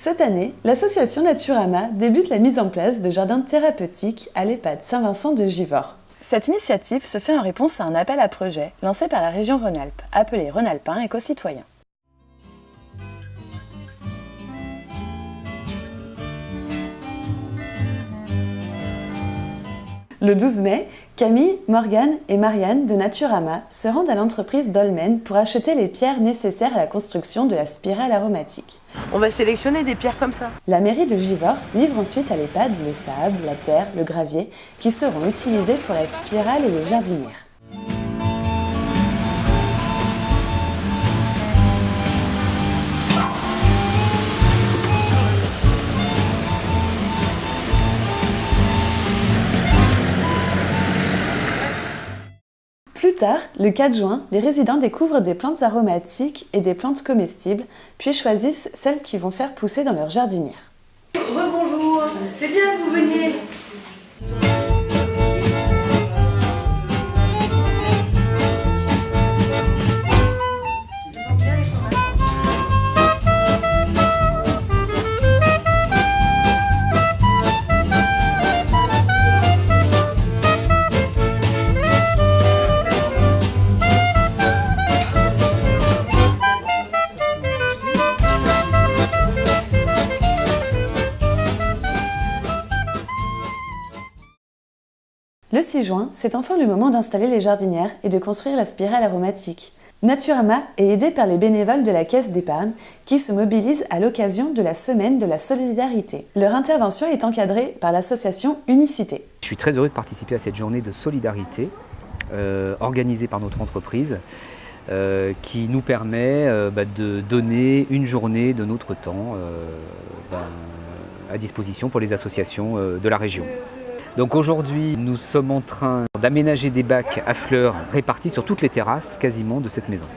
Cette année, l'association Naturama débute la mise en place de jardins thérapeutiques à l'EHPAD Saint-Vincent de Givors. Cette initiative se fait en réponse à un appel à projet lancé par la région Rhône-Alpes, appelé Rhône-Alpin Éco-Citoyen. Le 12 mai, Camille, Morgane et Marianne de Naturama se rendent à l'entreprise Dolmen pour acheter les pierres nécessaires à la construction de la spirale aromatique. On va sélectionner des pierres comme ça. La mairie de Givors livre ensuite à l'EHPAD le sable, la terre, le gravier qui seront utilisés pour la spirale et les jardinières. Plus tard, le 4 juin, les résidents découvrent des plantes aromatiques et des plantes comestibles, puis choisissent celles qui vont faire pousser dans leur jardinière. Rebonjour, c'est bien que vous veniez. Le 6 juin, c'est enfin le moment d'installer les jardinières et de construire la spirale aromatique. Naturama est aidé par les bénévoles de la Caisse d'épargne qui se mobilisent à l'occasion de la Semaine de la Solidarité. Leur intervention est encadrée par l'association Unicité. Je suis très heureux de participer à cette journée de solidarité organisée par notre entreprise qui nous permet de donner une journée de notre temps à disposition pour les associations de la région. Donc aujourd'hui, nous sommes en train d'aménager des bacs à fleurs répartis sur toutes les terrasses quasiment de cette maison.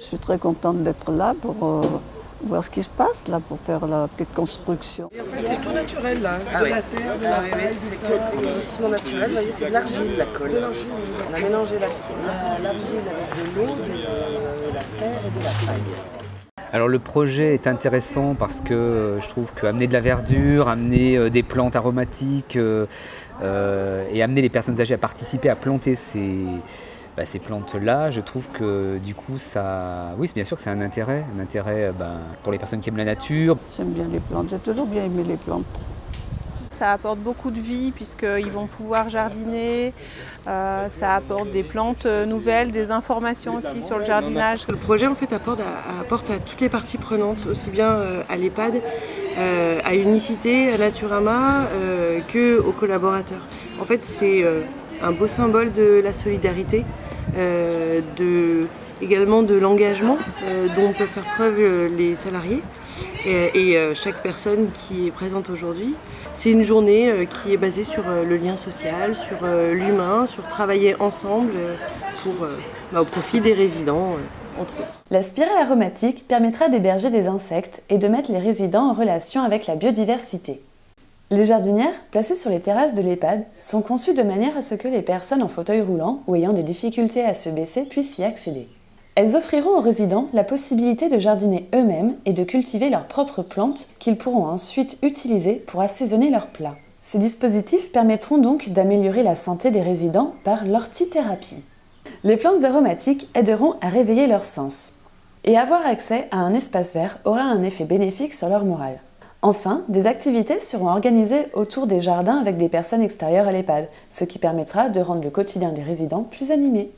Je suis très contente d'être là pour voir ce qui se passe, là, pour faire la petite construction. Et en fait, c'est tout naturel là, de la terre, de la paille. C'est que du ciment naturel, vous voyez, c'est de l'argile la colle. On a mélangé l'argile avec de l'eau, de la terre et de la paille. Alors le projet est intéressant parce que je trouve qu'amener de la verdure, amener des plantes aromatiques et amener les personnes âgées à participer à planter ces plantes-là, je trouve que du coup, oui, bien sûr que c'est un intérêt pour les personnes qui aiment la nature. J'aime bien les plantes, j'ai toujours bien aimé les plantes. Ça apporte beaucoup de vie puisqu'ils vont pouvoir jardiner, ça apporte des plantes nouvelles, des informations aussi sur le jardinage. Le projet en fait apporte à toutes les parties prenantes, aussi bien à l'EHPAD, à Unicité, à Naturama, qu'aux collaborateurs. En fait, c'est un beau symbole de la solidarité, également de l'engagement dont peuvent faire preuve les salariés et chaque personne qui est présente aujourd'hui. C'est une journée qui est basée sur le lien social, sur l'humain, sur travailler ensemble au profit des résidents, entre autres. La spirale aromatique permettra d'héberger des insectes et de mettre les résidents en relation avec la biodiversité. Les jardinières, placées sur les terrasses de l'EHPAD, sont conçues de manière à ce que les personnes en fauteuil roulant ou ayant des difficultés à se baisser puissent y accéder. Elles offriront aux résidents la possibilité de jardiner eux-mêmes et de cultiver leurs propres plantes qu'ils pourront ensuite utiliser pour assaisonner leurs plats. Ces dispositifs permettront donc d'améliorer la santé des résidents par l'hortithérapie. Les plantes aromatiques aideront à réveiller leurs sens. Et avoir accès à un espace vert aura un effet bénéfique sur leur morale. Enfin, des activités seront organisées autour des jardins avec des personnes extérieures à l'EHPAD, ce qui permettra de rendre le quotidien des résidents plus animé.